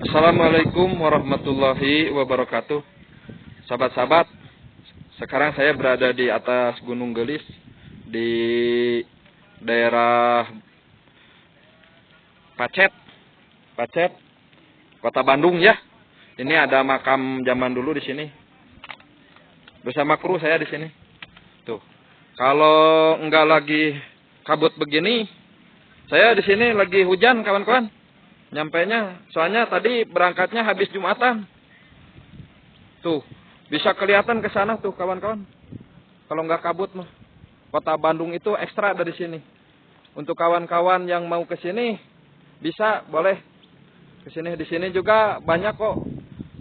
Assalamualaikum warahmatullahi wabarakatuh. Sahabat-sahabat, sekarang saya berada di atas Gunung Gelis di daerah Pacet, Kota Bandung ya. Ini ada makam zaman dulu di sini. Bersama kru saya di sini. Tuh. Kalau enggak lagi kabut begini, saya di sini lagi hujan kawan-kawan. Nyampainya, soalnya tadi berangkatnya habis Jumatan. Tuh, bisa kelihatan ke sana tuh kawan-kawan. Kalau nggak kabut mah. Kota Bandung itu ekstra dari sini. Untuk kawan-kawan yang mau ke sini, bisa, boleh. Ke sini, di sini juga banyak kok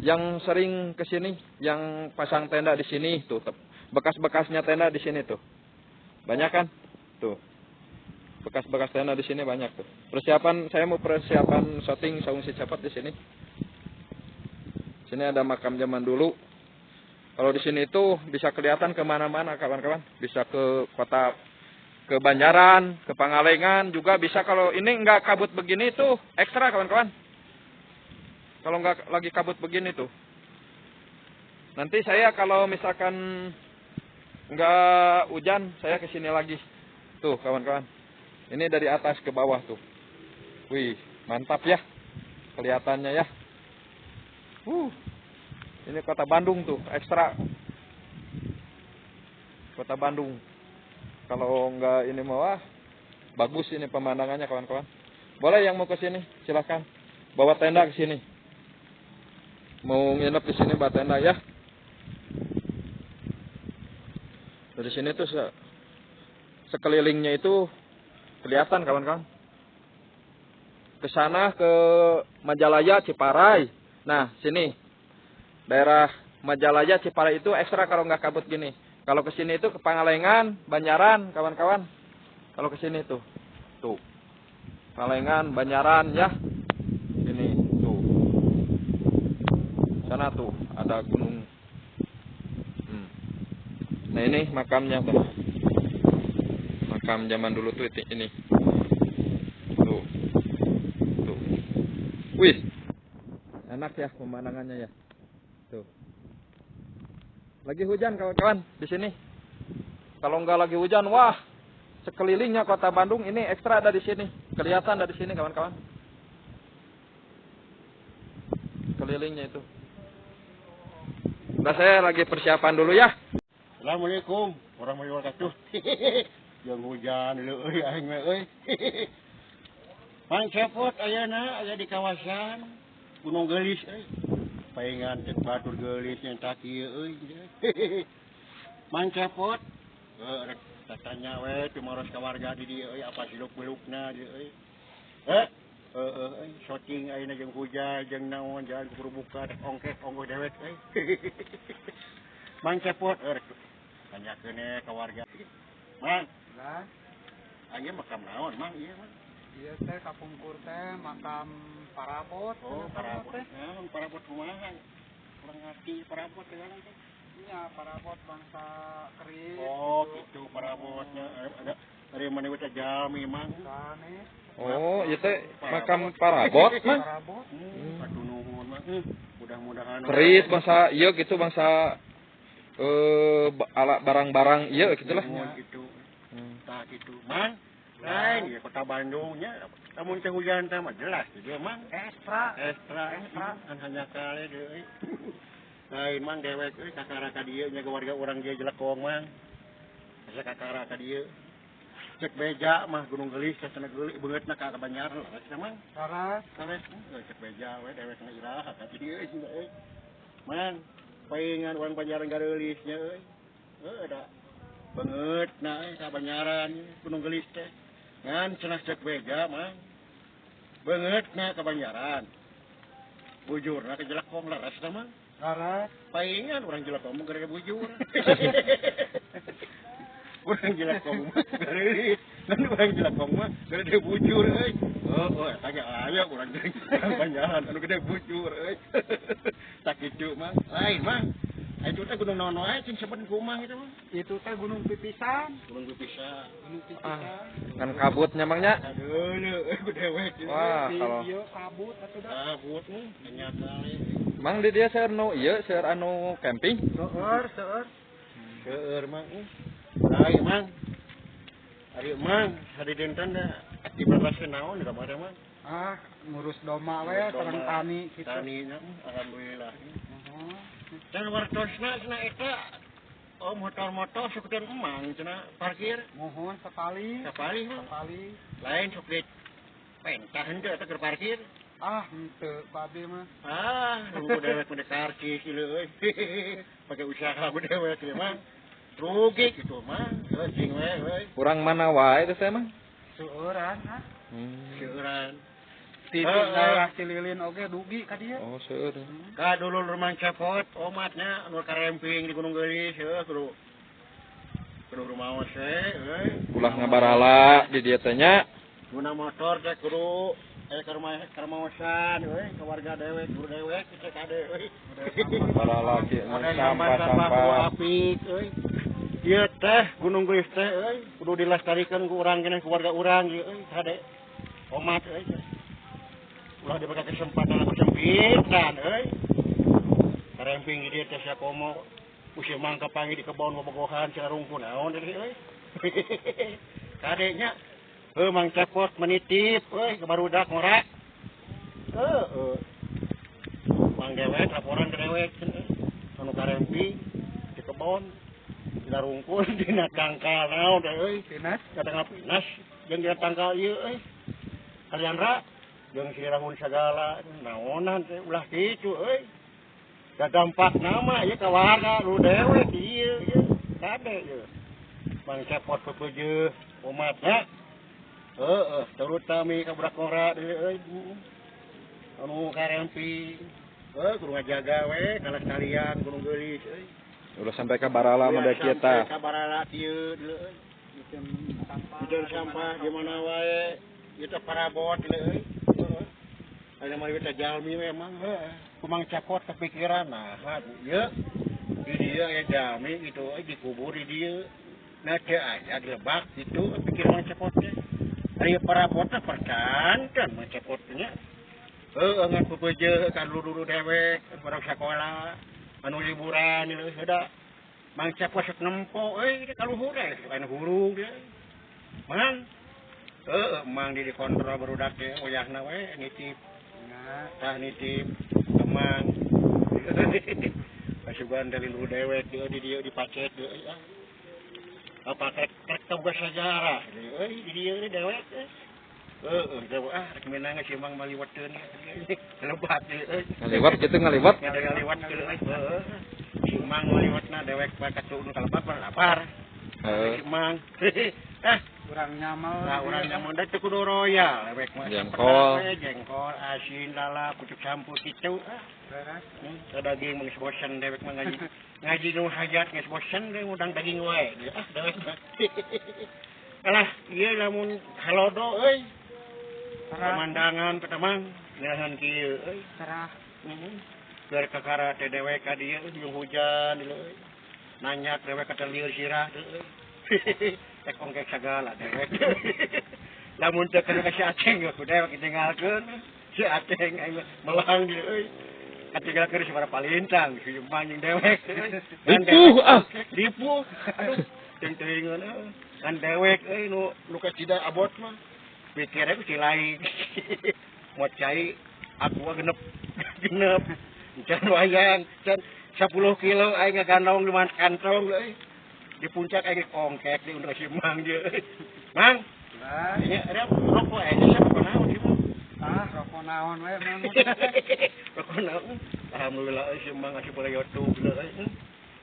yang sering ke sini, yang pasang tenda di sini tuh. Bekas-bekasnya tenda di sini tuh. Banyak kan? Tuh. Bekas-bekas tenda di sini banyak tuh. Persiapan, saya mau persiapan syuting saung si cepat di sini. Sini ada makam zaman dulu. Kalau di sini itu bisa kelihatan kemana-mana kawan-kawan. Bisa ke kota, ke Banjaran, ke Pangalengan juga bisa. Kalau ini nggak kabut begini tuh ekstra kawan-kawan. Kalau nggak lagi kabut begini tuh. Nanti saya kalau misalkan nggak hujan, saya ke sini lagi. Tuh kawan-kawan. Ini dari atas ke bawah tuh. Wih, mantap ya. Kelihatannya ya. Ini kota Bandung tuh, ekstra. Kota Bandung. Kalau enggak ini mau bagus ini pemandangannya kawan-kawan. Boleh yang mau ke sini, silahkan. Bawa tenda ke sini. Mau nginep di sini bawa tenda ya. Dari sini tuh sekelilingnya itu kelihatan kawan-kawan. Ke sana ke Majalaya, Ciparai. Nah, sini. Daerah Majalaya, Ciparai itu ekstra kalau nggak kabut gini. Kalau ke sini itu ke Pangalengan, Banjaran, kawan-kawan. Kalau ke sini tuh. Tuh. Pangalengan, Banjaran ya. Sini tuh. Sana tuh ada gunung. Nah, ini makamnya tuh. Makam zaman dulu tuh ini. Tuh. Tuh. Wih. Enak ya pemandangannya ya. Tuh. Lagi hujan kawan-kawan di sini. Kalau nggak lagi hujan, wah, sekelilingnya kota Bandung ini ekstra ada di sini. Kelihatan dari sini kawan-kawan. Kelilingnya itu. Udah, saya lagi persiapan dulu ya. Assalamualaikum warahmatullahi wabarakatuh. Yang hujan euy aing mah euy. Mang cepot ayeuna aya di kawasan Gunung Gelis euy. Paingan cek batur gelis yang tak ieu euy. Mang cepot rek tanya we tumaros ka warga di dieu euy apa siluk-belukna dieu euy. Shooting ayeuna jeung hujan jeung naon jalan kubur buka ongkek onggoh dewek euy. Mang cepot rek tanyakeun ka warga. Mang, lah, aya makam naon, Mang? Ieu, Mang. ieu teh kapungkur teh makam parabot. Oh, parabot. Naon parabot kumaha? Kurang ngerti parabot teh kan teh. Iya, parabot bangsa keris. Oh, gitu parabotnya. Ada dari mana we teh jalmi, Mang? Sane. Oh, ieu teh makam parabot, Mang. Parabot. Atuh nuhun, Mang. Mudah-mudahan Keris bangsa ieu gitu bangsa alat barang-barang iya gitulah. Gitu. Tah gitu. Mang, lain ya kota Bandungnya. Namun teh hujan teh mah jelas dia, Mang. Ekstra. Kan hanya kali deui. Lain Mang dewek euy kakara ka dieu nya warga urang dia jelekong, Mang. Asa kakara ka dieu. Cek beja mah Gunung Gelis sana geulis beungeutna ka Banjaran lah Mang. Saras. Cek beja we dewekna iraha ka dieu euy. Mang, paingan orang Banjaran garelisnya euy. Da beungeutna ka Banjaran Gunung Gelis teh. Ngan cenah cek beja mah. Beungeutna ka Banjaran. Bujurna ke Jelekong laras teh mah. Saras. Paingan orang Jelekong mah gara bujur. Orang Jelekong mah garelis. Nan orang Jelekong mah gara bujur euy. Oh, tanya aya urang Banjaran anu gede bujur euy. Tak kitu mah. Lain mah. Itu teh gunung naon wae cing sepen kumang itu mah. Itu teh Gunung Pipisan. Gunung Pipisan. Gunung Ah, Pipisan. kan kabut nyamangnya. Aduh, dewek. Wah, kalau Iya kabut atuh dah. Ah, buat nih, ternyata nih. Mang di dia seueur nu ieu seueur anu camping. Seueur mang. Nah, ieu mang. Ari mang, hari dinten da aktivitas naon da mah mang. Ah, ngurus doma we sareng tani gitu. Tani nya alhamdulillah. Oh, Dan wartosna cenah eta motor-motor sukeun emang cenah parkir mohon sekali. sekali mah. Sekali. Lain suket pentah henteu eta keur parkir. Ah, henteu babe mah. Ah, nunggu dewek mendekar cis ieu euy. Pakai usaha bu dewek ieu mah. Rugi gitu mah. Cing we euy. Urang mana wae teh teh mang. Seueuran ah. Seueuran. Ti daerah Cililin oge dugi ka dieu. Oh, seueur. Ka dulu rumah cepot omatnya anu karemping di Gunung Geulis heuh kudu rumaos we euy. Ulah ngabarala di dieu teh nya. Guna motor teh kudu ke rumaosan euy ke warga dewek guru dewek cek ade euy. Ngabarala ki Ada sampah-sampah. apik euy. Ieu teh Gunung Geulis teh euy kudu dilestarikeun ku urang keneh ku warga urang ieu euy ade. Omat euy. Ulah diberi kesempatan aku sempitan euy. Karemping di dieu teh sakomo usih mangka pangi di kebon bobogohan sarungku naon deui euy. Kadenya Mang Cepot menitip euy ke barudak ngora. Mang dewek laporan ke dewek anu karemping di kebon dina rungkul dina tangkal naon teh euy. Pinas. Kadang pinas jeung dina tangkal ieu euy. Kalian ra jeung sirahun sagala naonan teh ulah kitu euy. Da dampak nama ieu ka warga lu dewek ieu kade ieu. Mang Cepot pepeujeuh umatna. Terutama ka budak ngora deui euy. Anu karemping. Kudu ngajaga we kalestarian Gunung Geulis euy. Ulah sampai ka barala mah da kieu tah. Sampai ka barala kieu deui euy. Bikin sampah di mana wae. Ieu teh parabot deui euy. Ada mah ieu teh jalmi memang. Kumang Cepot kepikiran nah ieu di dieu aya jalmi gitu euy dikubur di dieu. Nah teu aya dilebak gitu pikiran Cepot teh. Ari parabot teh percankan Mang Cepot nya. Ngan pepeujeuh kan lulu dewek bareng sakola anu liburan ieu heuda. Mang Cepot sok nempo euy ka luhur anu hurung dia. Mang mang di kontrol barudak teh oyahna we nitip. Nah, tah nitip emang. Pasugan dari lulu dewek dia di dieu dipacet deui ah. Apa krek boga sejarah euy di dieu dewek rek menang si Mang maliwatkeun lebat euy Ngaliwat kitu ngaliwat. ngaliwat euy si Mang maliwatna dewek bae katuun kalebat lapar si Mang Urang nyamal. nah urang nyamun da teu kudu royal dewek mah jengkol asin lalap pucuk campur kitu daging mun bosan dewek mah ngaji nu hajat geus bosan deui udang daging wae dewek alah ieu lamun halodo euy pemandangan pertamang ngeunaan kieu euy Sarah. Biar kakara teh dewek ka dieu jeung hujan euy nanyak dewek ka lieur sirah euy tek ongkek sagala dewek lamun teu kana si Aceng geus dewek ditinggalkeun si Aceng aing melang dieu euy katinggalkeun si para palintang si Mang jeung dewek dipuh aduh teuing-teuingeun kan dewek euy nu kacida abot mah pikir aku si lain mau cai aku genep can wayang can 10 kilo aing ngagandong 5 kantong euy di puncak aing kongkek di undang si Mang dia Mang ini ada rokok aja rokok naon sih Rokok naon we Mang. rokok naon alhamdulillah si Mang ngasih pada YouTube euy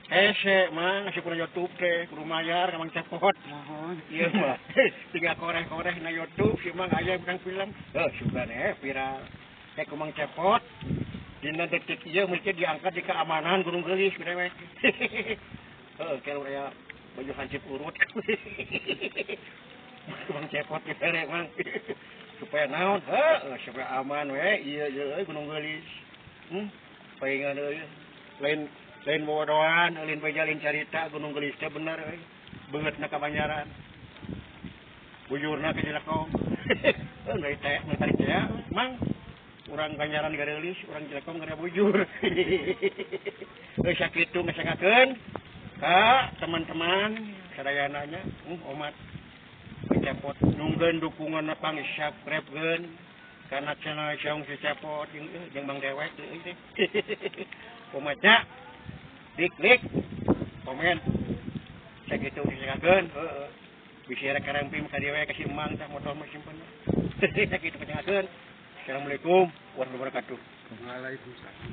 hese Mang ngasih pada YouTube teh kudu mayar ka Mang Cepot Mohon. iya mah tinggal koreh-koreh na YouTube si Mang aya bintang film sugan viral kayak Mang Cepot dina detik ieu mesti diangkat di keamanan Gunung Geulis dewek kalau aya baju hansip urut Mang Cepot diterek Mang supaya naon supaya aman we ieu Gunung Geulis paingan euy lain Lain bodohan, lain bejalin cerita Gunung Gelis teh bener euy. Beungeutna ka Banjaran. Bujurna ka Cilekom. Euy teh tarik teh mang. Urang Banjaran gareulis, urang Cilekom gara bujur. Euy sakitu ngasagakeun ka teman-teman sadayananya, umat Cepot nunggeun dukungan pang subscribe-keun kana channel Saung Si Cepot jeung Bang Dewek deui teh. Kumaha klik komen sakitu disengakeun heeh bisi rek karempim ka dieu ka Simang tah motor mah simpen sakitu disengakeun. Assalamualaikum warahmatullahi wabarakatuh. Waalaikumsalam.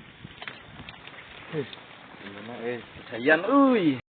Sayan euy.